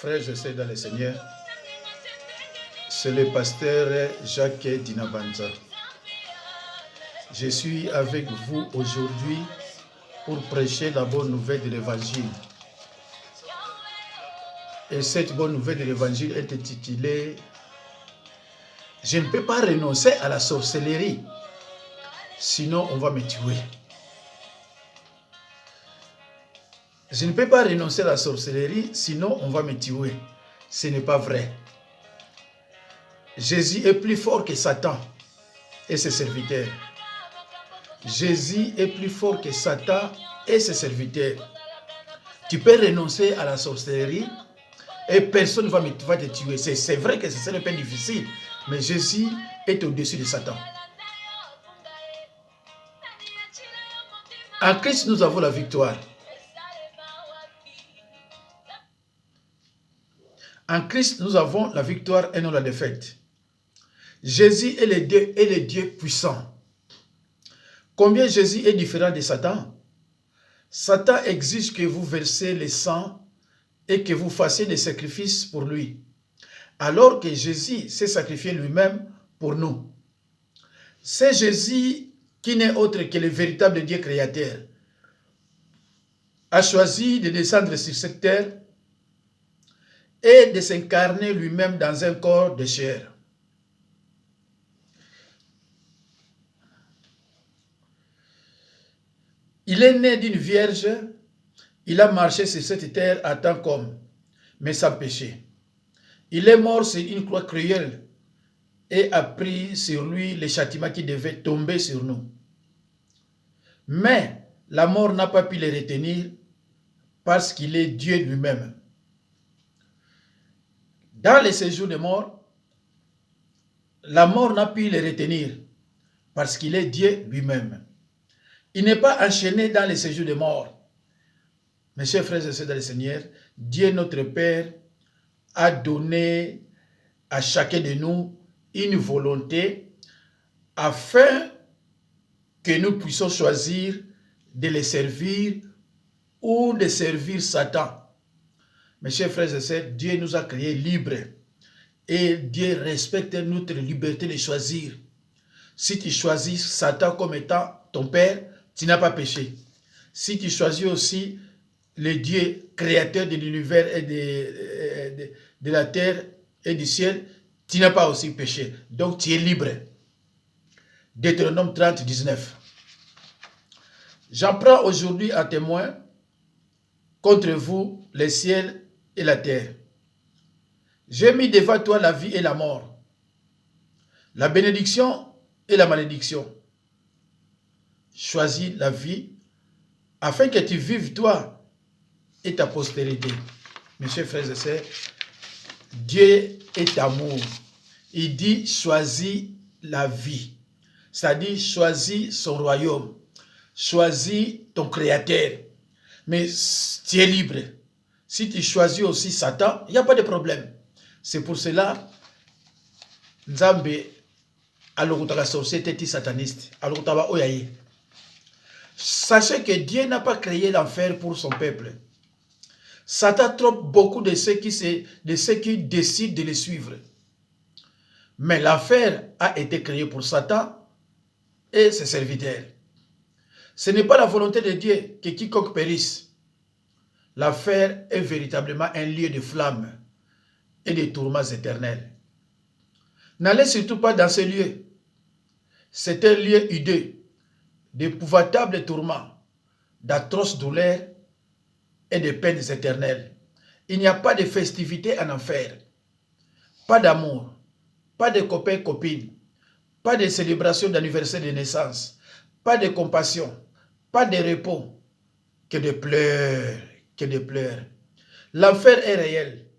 Frères et sœurs dans le Seigneur, c'est le pasteur Jacques Dinabanza. Je suis avec vous aujourd'hui pour prêcher la bonne nouvelle de l'Évangile. Et cette bonne nouvelle de l'Évangile est intitulée « Je ne peux pas renoncer à la sorcellerie, sinon on va me tuer ». Je ne peux pas renoncer à la sorcellerie, sinon on va me tuer. Ce n'est pas vrai. Jésus est plus fort que Satan et ses serviteurs. Jésus est plus fort que Satan et ses serviteurs. Tu peux renoncer à la sorcellerie et personne ne va te tuer. C'est vrai que c'est un peu difficile, mais Jésus est au-dessus de Satan. En Christ, nous avons la victoire. En Christ, nous avons la victoire et non la défaite. Jésus est le Dieu puissant. Combien Jésus est différent de Satan? Satan exige que vous versiez le sang et que vous fassiez des sacrifices pour lui. Alors que Jésus s'est sacrifié lui-même pour nous. C'est Jésus qui n'est autre que le véritable Dieu créateur. A choisi de descendre sur cette terre et de s'incarner lui-même dans un corps de chair. Il est né d'une vierge, il a marché sur cette terre en tant qu'homme, mais sans péché. Il est mort sur une croix cruelle et a pris sur lui le châtiment qui devait tomber sur nous. Mais la mort n'a pas pu le retenir parce qu'il est Dieu lui-même. Dans les séjours de mort, la mort n'a pu le retenir parce qu'il est Dieu lui-même. Il n'est pas enchaîné dans les séjours de mort. Mes chers frères et sœurs dans le Seigneur, Dieu notre Père a donné à chacun de nous une volonté afin que nous puissions choisir de les servir ou de servir Satan. Mes chers frères et sœurs, Dieu nous a créés libres et Dieu respecte notre liberté de choisir. Si tu choisis Satan comme étant ton père, tu n'as pas péché. Si tu choisis aussi le Dieu créateur de l'univers et de la terre et du ciel, tu n'as pas aussi péché. Donc tu es libre. Deutéronome 30, 19. J'en prends aujourd'hui à témoin contre vous les ciels et la terre. J'ai mis devant toi la vie et la mort, la bénédiction et la malédiction. Choisis la vie afin que tu vives toi et ta postérité. Mes chers frères et sœurs, Dieu est amour. Il dit choisis la vie. C'est-à-dire choisis son royaume. Choisis ton créateur. Mais tu es libre. Si tu choisis aussi Satan, il n'y a pas de problème. C'est pour cela, Nzambe, alors la société est sataniste. Alors oyaye. Sachez que Dieu n'a pas créé l'enfer pour son peuple. Satan trompe beaucoup de ceux qui décident de le suivre. Mais l'enfer a été créé pour Satan et ses serviteurs. Ce n'est pas la volonté de Dieu que quiconque périsse. L'enfer est véritablement un lieu de flammes et de tourments éternels. N'allez surtout pas dans ce lieu. C'est un lieu hideux, d'épouvantables tourments, d'atroces douleurs et de peines éternelles. Il n'y a pas de festivité en enfer, pas d'amour, pas de copains-copines, pas de célébration d'anniversaire de naissance, pas de compassion, pas de repos, que de pleurs, que de pleurs. L'enfer est réel,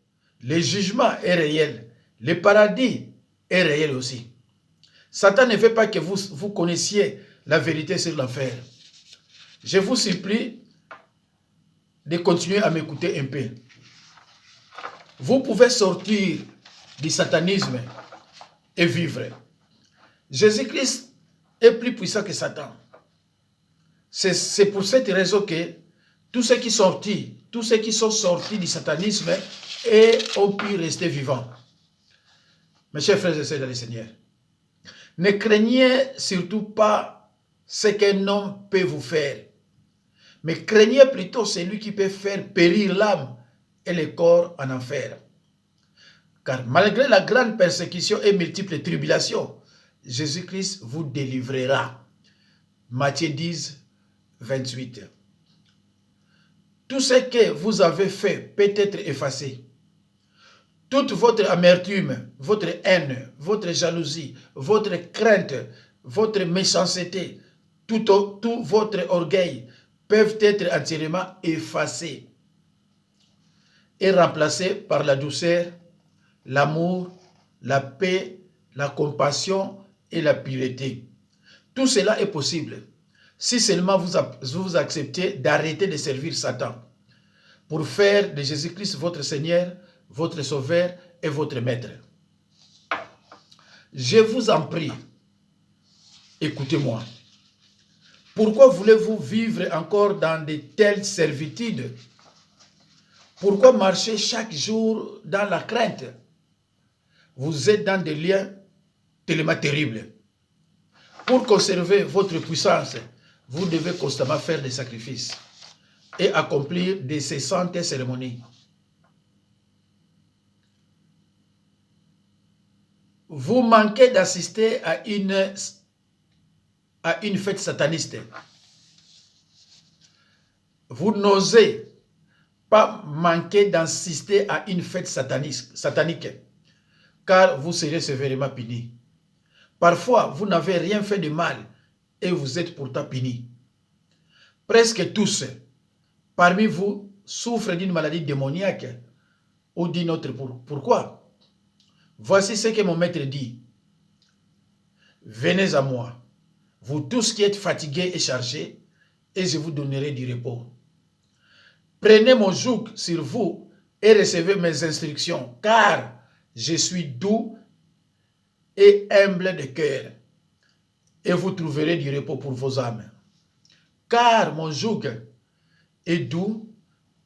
le jugement est réel, le paradis est réel aussi. Satan ne veut pas que vous connaissiez la vérité sur l'enfer. Je vous supplie de continuer à m'écouter un peu. Vous pouvez sortir du satanisme et vivre. Jésus-Christ est plus puissant que Satan. C'est pour cette raison que tous ceux qui tous ceux qui sont sortis du satanisme et ont pu rester vivants. Mes chers frères et sœurs dans le Seigneur, ne craignez surtout pas ce qu'un homme peut vous faire, mais craignez plutôt celui qui peut faire périr l'âme et le corps en enfer. Car malgré la grande persécution et multiples tribulations, Jésus-Christ vous délivrera. Matthieu 10, 28. Tout ce que vous avez fait peut être effacé. Toute votre amertume, votre haine, votre jalousie, votre crainte, votre méchanceté, tout votre orgueil peuvent être entièrement effacés et remplacés par la douceur, l'amour, la paix, la compassion et la pureté. Tout cela est possible si seulement vous acceptez d'arrêter de servir Satan pour faire de Jésus-Christ votre Seigneur, votre Sauveur et votre Maître. Je vous en prie, écoutez-moi. Pourquoi voulez-vous vivre encore dans de telles servitudes? Pourquoi marcher chaque jour dans la crainte? Vous êtes dans des liens tellement terribles. Pour conserver votre puissance, vous devez constamment faire des sacrifices et accomplir de ces saintes cérémonies. Vous manquez d'assister à une fête sataniste. Vous n'osez pas manquer d'assister à une fête satanique, car vous serez sévèrement puni. Parfois, vous n'avez rien fait de mal et vous êtes pourtant puni. Presque tous parmi vous souffrent d'une maladie démoniaque ou d'une autre. Pourquoi? Voici ce que mon maître dit. Venez à moi, vous tous qui êtes fatigués et chargés, et je vous donnerai du repos. Prenez mon joug sur vous et recevez mes instructions, car je suis doux et humble de cœur, et vous trouverez du repos pour vos âmes. Car mon joug est doux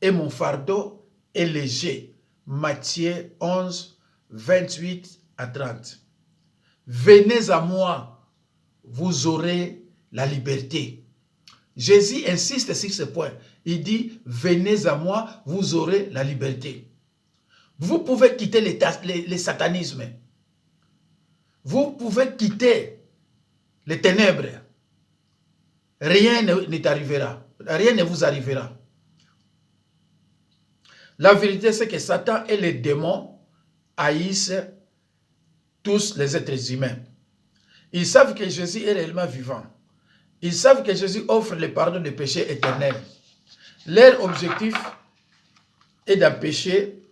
et mon fardeau est léger. Matthieu 11, 28 à 30. Venez à moi, vous aurez la liberté. Jésus insiste sur ce point. Il dit, venez à moi, vous aurez la liberté. Vous pouvez quitter les satanismes. Vous pouvez quitter les ténèbres. Rien ne t'arrivera. Rien ne vous arrivera. La vérité, c'est que Satan et les démons haïssent tous les êtres humains. Ils savent que Jésus est réellement vivant. Ils savent que Jésus offre le pardon des péchés éternels. Leur objectif est d'empêcher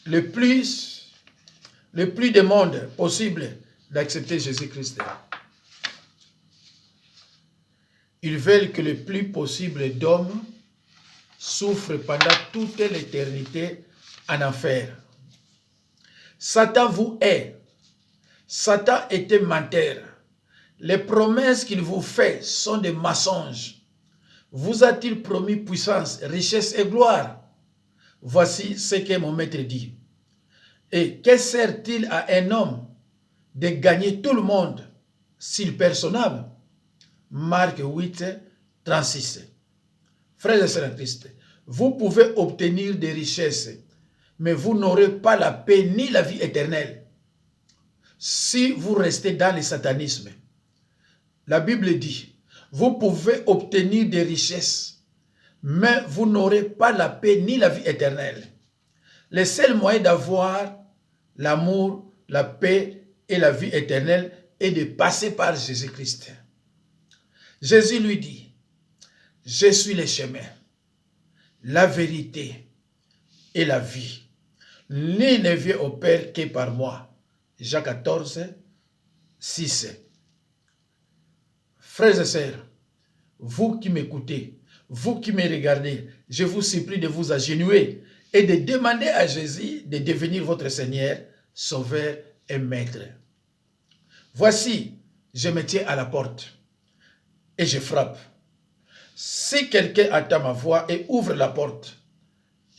le plus de monde possible d'accepter Jésus-Christ. Ils veulent que le plus possible d'hommes souffrent pendant toute l'éternité en enfer. Satan vous hait. Satan est un menteur. Les promesses qu'il vous fait sont des mensonges. Vous a-t-il promis puissance, richesse et gloire? Voici ce que mon maître dit. Et que sert-il à un homme de gagner tout le monde s'il perd son âme? Marc 8, 36. Frères et sœurs en Christ, vous pouvez obtenir des richesses, mais vous n'aurez pas la paix ni la vie éternelle si vous restez dans le satanisme. La Bible dit, vous pouvez obtenir des richesses, mais vous n'aurez pas la paix ni la vie éternelle. Le seul moyen d'avoir l'amour, la paix et la vie éternelle est de passer par Jésus-Christ. Jésus lui dit, je suis le chemin, la vérité et la vie. Nul ne vient au Père que par moi. Jean 14, 6. Frères et sœurs, vous qui m'écoutez, vous qui me regardez, je vous supplie de vous agenouiller et de demander à Jésus de devenir votre Seigneur, Sauveur et Maître. Voici, je me tiens à la porte et je frappe. Si quelqu'un entend ma voix et ouvre la porte,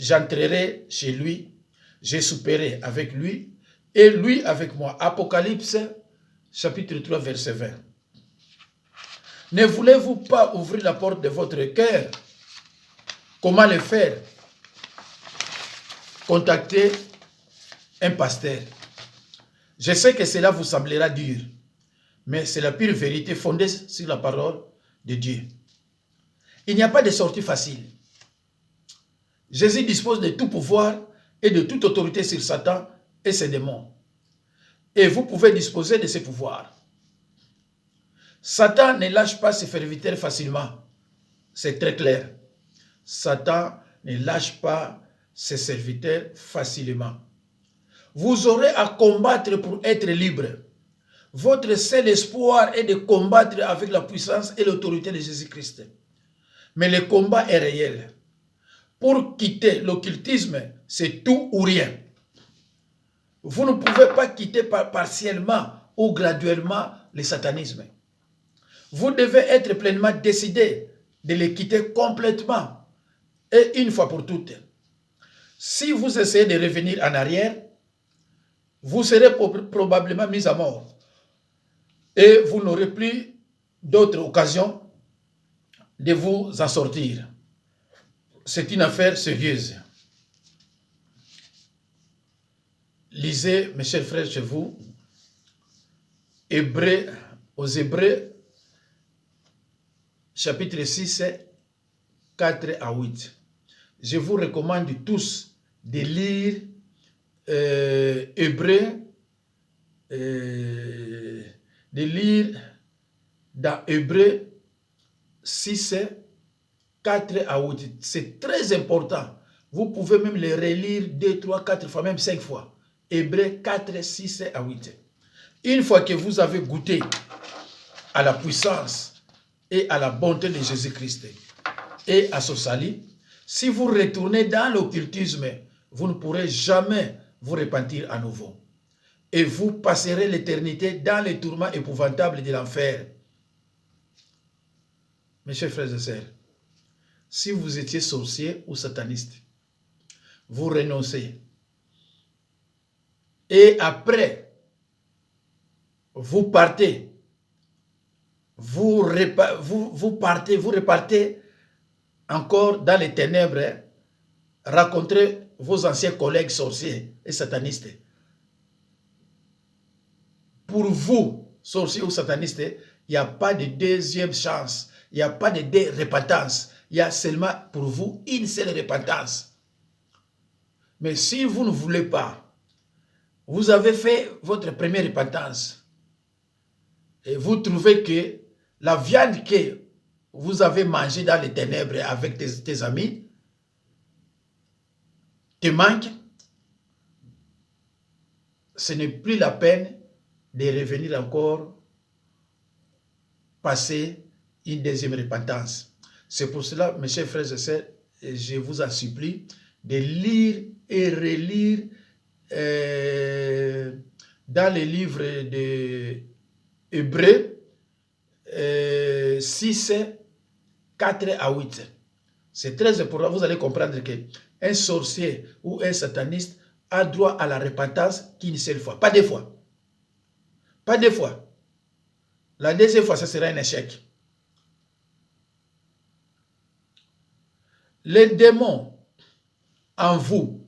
j'entrerai chez lui, je souperai avec lui, et lui avec moi. Apocalypse, chapitre 3, verset 20. Ne voulez-vous pas ouvrir la porte de votre cœur? Comment le faire? Contactez un pasteur. Je sais que cela vous semblera dur, mais c'est la pure vérité fondée sur la parole de Dieu. Il n'y a pas de sortie facile. Jésus dispose de tout pouvoir et de toute autorité sur Satan et ses démons. Et vous pouvez disposer de ces pouvoirs. Satan ne lâche pas ses serviteurs facilement. C'est très clair. Satan ne lâche pas ses serviteurs facilement. Vous aurez à combattre pour être libre. Votre seul espoir est de combattre avec la puissance et l'autorité de Jésus-Christ. Mais le combat est réel. Pour quitter l'occultisme, c'est tout ou rien. Vous ne pouvez pas quitter partiellement ou graduellement le satanisme. Vous devez être pleinement décidé de le quitter complètement et une fois pour toutes. Si vous essayez de revenir en arrière, vous serez probablement mis à mort et vous n'aurez plus d'autres occasions de vous en sortir. C'est une affaire sérieuse. Lisez, mes chers frères, chez vous, aux Hébreux, chapitre 6, 4 à 8. Je vous recommande tous de lire dans Hébreux 6, 4 à 8. C'est très important. Vous pouvez même le relire 2, 3, 4 fois, même 5 fois. Hébreux 4, 6 à 8. Une fois que vous avez goûté à la puissance et à la bonté de Jésus-Christ et à son salut, si vous retournez dans l'occultisme, vous ne pourrez jamais vous repentir à nouveau. Et vous passerez l'éternité dans les tourments épouvantables de l'enfer. Mes chers frères et sœurs, si vous étiez sorcier ou sataniste, vous renoncez. Et après, vous partez. Vous repartez encore dans les ténèbres, rencontrez vos anciens collègues sorciers et satanistes. Pour vous, sorciers ou satanistes, il n'y a pas de deuxième chance. Il n'y a pas de repentance. Il y a seulement pour vous une seule repentance. Mais si vous ne voulez pas, vous avez fait votre première repentance et vous trouvez que la viande que vous avez mangée dans les ténèbres avec tes amis te manque, ce n'est plus la peine de revenir encore passer une deuxième repentance. C'est pour cela, mes chers frères et sœurs, je vous en supplie de lire et relire dans les livres de Hébreux 6, 4 à 8. C'est très important. Vous allez comprendre qu'un sorcier ou un sataniste a droit à la repentance qu'une seule fois. Pas deux fois. Pas deux fois. La deuxième fois, ça sera un échec. Les démons en vous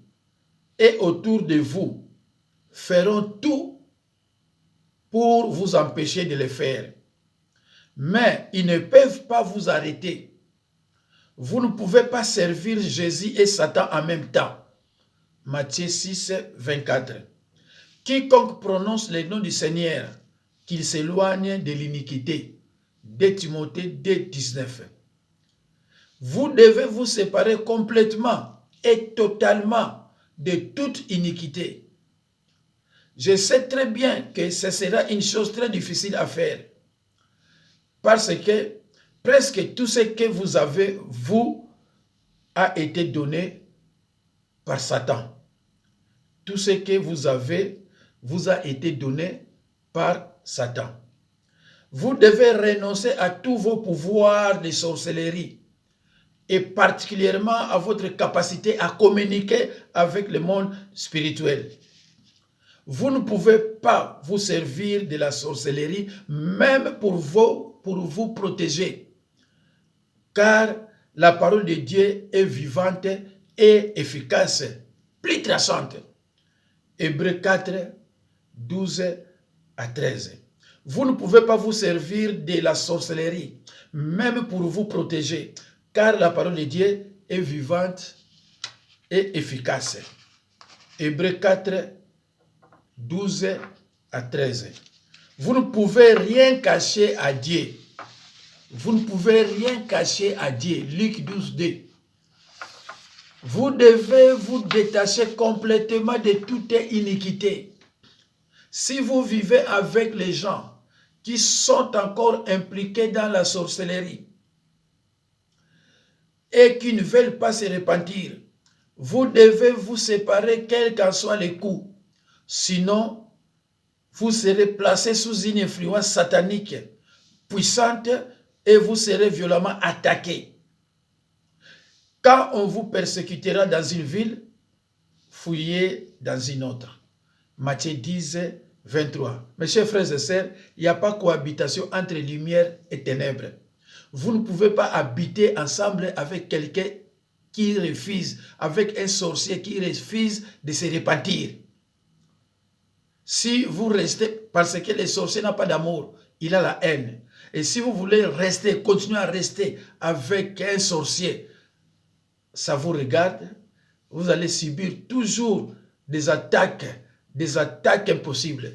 et autour de vous feront tout pour vous empêcher de le faire. Mais ils ne peuvent pas vous arrêter. Vous ne pouvez pas servir Jésus et Satan en même temps. Matthieu 6, 24. Quiconque prononce le nom du Seigneur, qu'il s'éloigne de l'iniquité. 2 Timothée 2, 19. Vous devez vous séparer complètement et totalement de toute iniquité. Je sais très bien que ce sera une chose très difficile à faire. Parce que presque tout ce que vous avez, vous, a été donné par Satan. Tout ce que vous avez, vous a été donné par Satan. Vous devez renoncer à tous vos pouvoirs de sorcellerie, et particulièrement à votre capacité à communiquer avec le monde spirituel. Vous ne pouvez pas vous servir de la sorcellerie, même pour vous protéger, car la parole de Dieu est vivante et efficace, plus traçante. Hébreux 4, 12 à 13. Vous ne pouvez pas vous servir de la sorcellerie, même pour vous protéger, car la parole de Dieu est vivante et efficace. Hébreux 4, 12 à 13. Vous ne pouvez rien cacher à Dieu. Vous ne pouvez rien cacher à Dieu. Luc 12, 2. Vous devez vous détacher complètement de toute iniquité. Si vous vivez avec les gens qui sont encore impliqués dans la sorcellerie et qui ne veulent pas se repentir, vous devez vous séparer quels qu'en soient les coups. Sinon, vous serez placé sous une influence satanique puissante et vous serez violemment attaqué. Quand on vous persécutera dans une ville, fouillez dans une autre. Matthieu 10, 23. Mes chers frères et sœurs, il n'y a pas cohabitation entre lumière et ténèbres. Vous ne pouvez pas habiter ensemble avec quelqu'un qui refuse, avec un sorcier qui refuse de se repentir. Si vous restez, parce que le sorcier n'a pas d'amour, il a la haine. Et si vous voulez rester, continuer à rester avec un sorcier, ça vous regarde, vous allez subir toujours des attaques impossibles.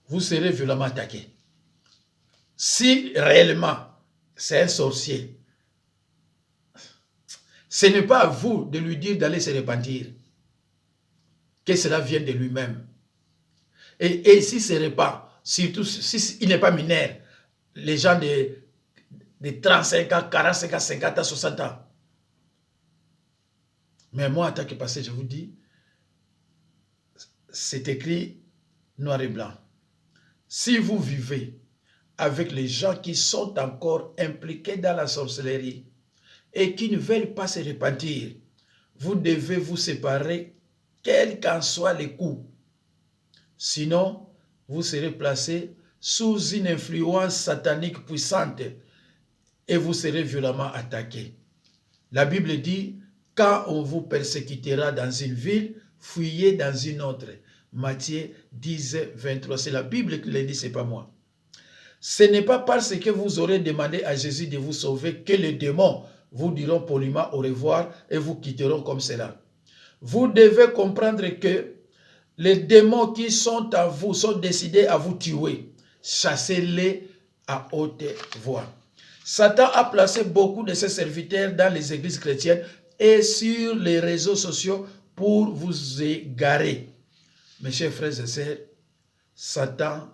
Vous serez violemment attaqué. Si réellement c'est un sorcier, ce n'est pas à vous de lui dire d'aller se repentir, que cela vienne de lui-même. Et s'il se repent, surtout s'il n'est pas mineur, les gens de 35 ans, 45 ans, 50 ans, 60 ans. Mais moi, en tant que pasteur, je vous dis, c'est écrit noir et blanc. Si vous vivez avec les gens qui sont encore impliqués dans la sorcellerie et qui ne veulent pas se repentir, vous devez vous séparer, quels qu'en soient les coups. Sinon, vous serez placé sous une influence satanique puissante et vous serez violemment attaqué. La Bible dit, quand on vous persécutera dans une ville, fuyez dans une autre. Matthieu 10, 23. C'est la Bible qui le dit, ce n'est pas moi. Ce n'est pas parce que vous aurez demandé à Jésus de vous sauver que les démons vous diront poliment au revoir et vous quitteront comme cela. Vous devez comprendre que les démons qui sont en vous sont décidés à vous tuer. Chassez-les à haute voix. Satan a placé beaucoup de ses serviteurs dans les églises chrétiennes et sur les réseaux sociaux pour vous égarer. Mes chers frères et sœurs, Satan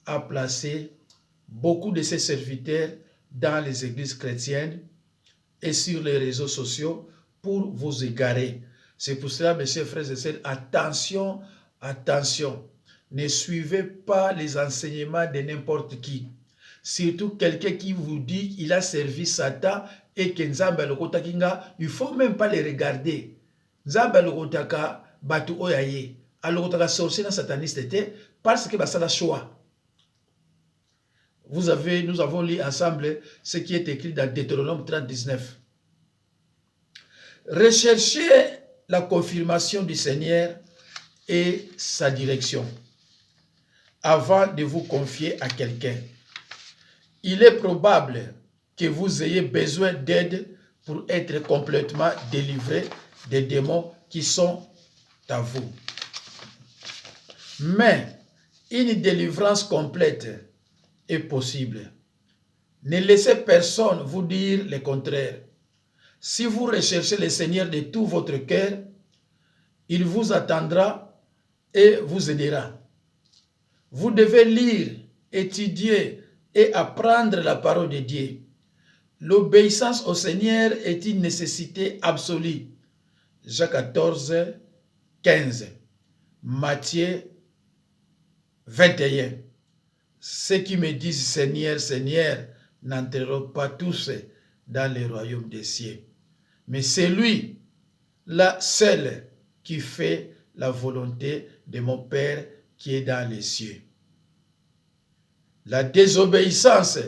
a placé beaucoup de ses serviteurs dans les églises chrétiennes et sur les réseaux sociaux pour vous égarer. C'est pour cela, mes chers frères et sœurs, attention, attention. Ne suivez pas les enseignements de n'importe qui. Surtout quelqu'un qui vous dit qu'il a servi Satan et que Nzamba lokota kinga, il ne faut même pas les regarder. Nzamba lokota ka batu oyaye. Alors que sorcier na sataniste était parce que ça la choix. Nous avons lu ensemble ce qui est écrit dans Deutéronome 39. Recherchez la confirmation du Seigneur et sa direction avant de vous confier à quelqu'un. Il est probable que vous ayez besoin d'aide pour être complètement délivré des démons qui sont à vous. Mais une délivrance complète est possible. Ne laissez personne vous dire le contraire. Si vous recherchez le Seigneur de tout votre cœur, il vous attendra et vous aidera. Vous devez lire, étudier et apprendre la parole de Dieu. L'obéissance au Seigneur est une nécessité absolue. Jacques 14, 15. Matthieu 21. ceux qui me disent Seigneur, Seigneur, n'entreront pas tous dans le royaume des cieux. Mais c'est lui, là, seul, qui fait la volonté de mon Père qui est dans les cieux. La désobéissance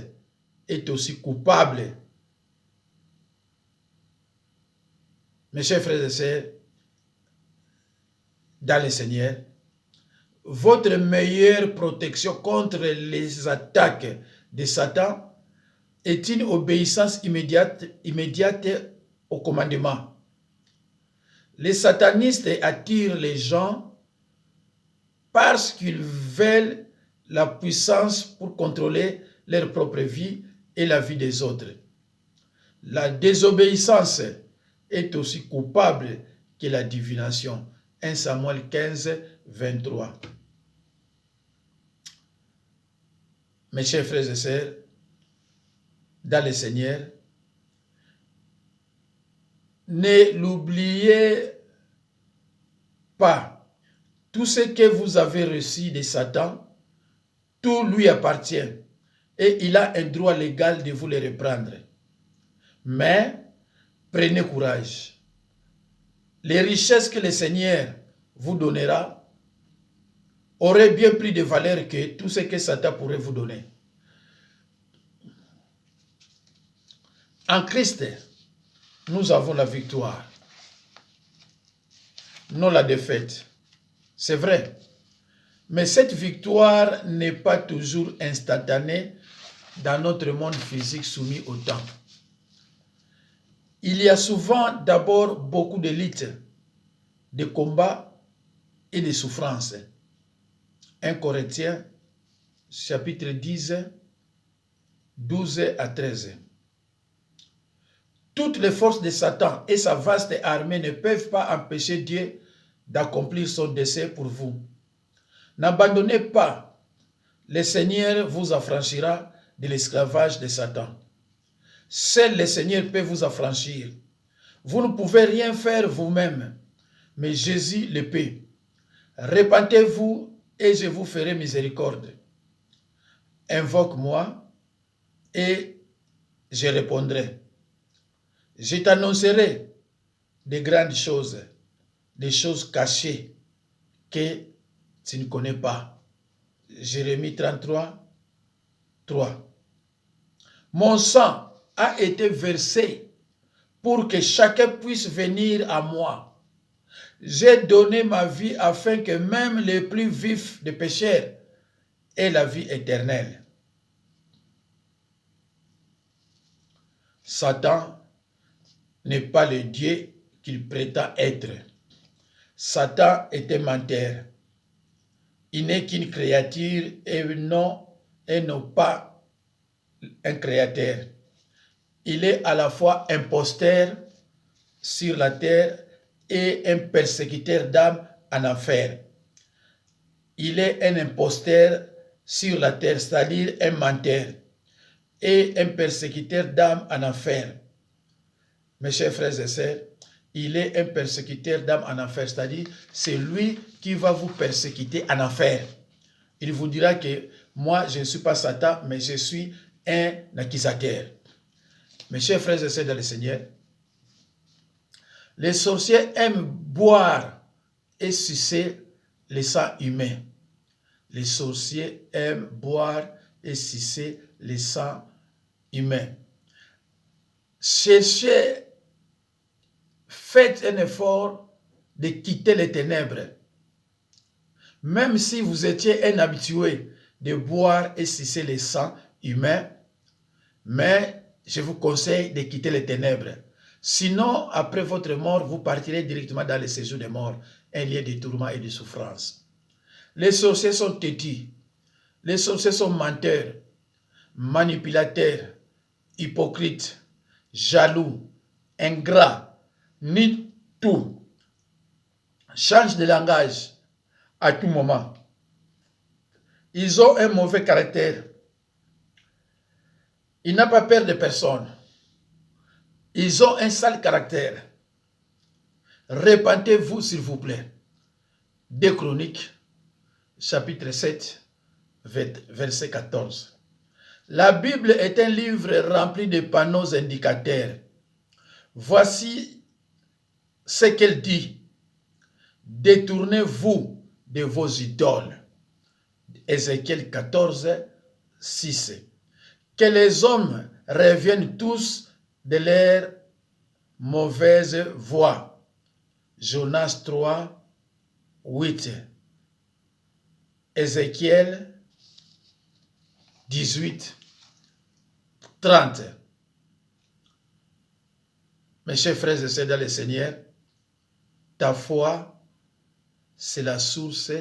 est aussi coupable. Mes chers frères et sœurs, dans le Seigneur, votre meilleure protection contre les attaques de Satan est une obéissance immédiate au commandement. Les satanistes attirent les gens parce qu'ils veulent la puissance pour contrôler leur propre vie et la vie des autres. La désobéissance est aussi coupable que la divination. 1 Samuel 15, 23. Mes chers frères et sœurs, dans le Seigneur, ne l'oubliez pas. Tout ce que vous avez reçu de Satan, tout lui appartient et il a un droit légal de vous le reprendre. Mais prenez courage. Les richesses que le Seigneur vous donnera auraient bien plus de valeur que tout ce que Satan pourrait vous donner. En Christ, nous avons la victoire, non la défaite. C'est vrai. Mais cette victoire n'est pas toujours instantanée dans notre monde physique soumis au temps. Il y a souvent d'abord beaucoup de luttes, de combats et de souffrances. 1 Corinthiens, chapitre 10, 12 à 13. Toutes les forces de Satan et sa vaste armée ne peuvent pas empêcher Dieu d'accomplir son dessein pour vous. N'abandonnez pas. Le Seigneur vous affranchira de l'esclavage de Satan. Seul le Seigneur peut vous affranchir. Vous ne pouvez rien faire vous-même, mais Jésus le peut. Repentez-vous et je vous ferai miséricorde. Invoque-moi et je répondrai. Je t'annoncerai de grandes choses, des choses cachées que tu ne connais pas. Jérémie 33, 3. Mon sang a été versé pour que chacun puisse venir à moi. J'ai donné ma vie afin que même les plus vifs des pécheurs aient la vie éternelle. Satan n'est pas le Dieu qu'il prétend être. Satan est un menteur. Il n'est qu'une créature et non pas un créateur. Il est à la fois imposteur sur la terre et un persécuteur d'âmes en enfer. Il est un imposteur sur la terre, c'est-à-dire un menteur, et un persécuteur d'âmes en enfer. Mes chers frères et sœurs, il est un persécuteur d'âmes en enfer, c'est-à-dire c'est lui qui va vous persécuter en enfer. Il vous dira que moi, je ne suis pas Satan, mais je suis un accusateur. Mes chers frères et sœurs dans le Seigneur, les sorciers aiment boire et sucer le sang humain. Les sorciers aiment boire et sucer le sang humain. Cherchez, faites un effort de quitter les ténèbres. Même si vous étiez un habitué de boire et sucer le sang humain, mais je vous conseille de quitter les ténèbres. Sinon, après votre mort, vous partirez directement dans le séjour des morts, un lieu de tourment et de souffrance. Les sorciers sont têtus. Les sorciers sont menteurs, manipulateurs, hypocrites, jaloux, ingrats, ni tout. Change de langage à tout moment. Ils ont un mauvais caractère. Ils n'ont pas peur de personne. Ils ont un sale caractère. Repentez-vous, s'il vous plaît. 2 Chroniques, chapitre 7, verset 14. La Bible est un livre rempli de panneaux indicateurs. Voici ce qu'elle dit. Détournez-vous de vos idoles. Ézéchiel 14, 6. Que les hommes reviennent tous de leur mauvaise voie. Jonas 3, 8. Ézéchiel 18, 30. Mes chers frères et sœurs dans le Seigneur, ta foi, c'est la source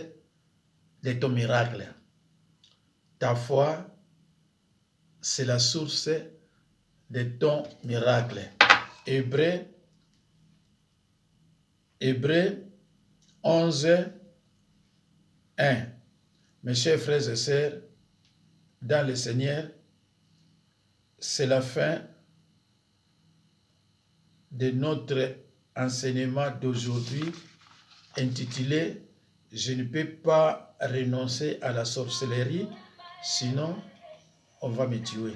de ton miracle. Ta foi, c'est la source de ton miracle. Hébreux 11, 1. Mes chers frères et sœurs, dans le Seigneur, c'est la fin de notre enseignement d'aujourd'hui intitulé « Je ne peux pas renoncer à la sorcellerie, sinon on va me tuer ».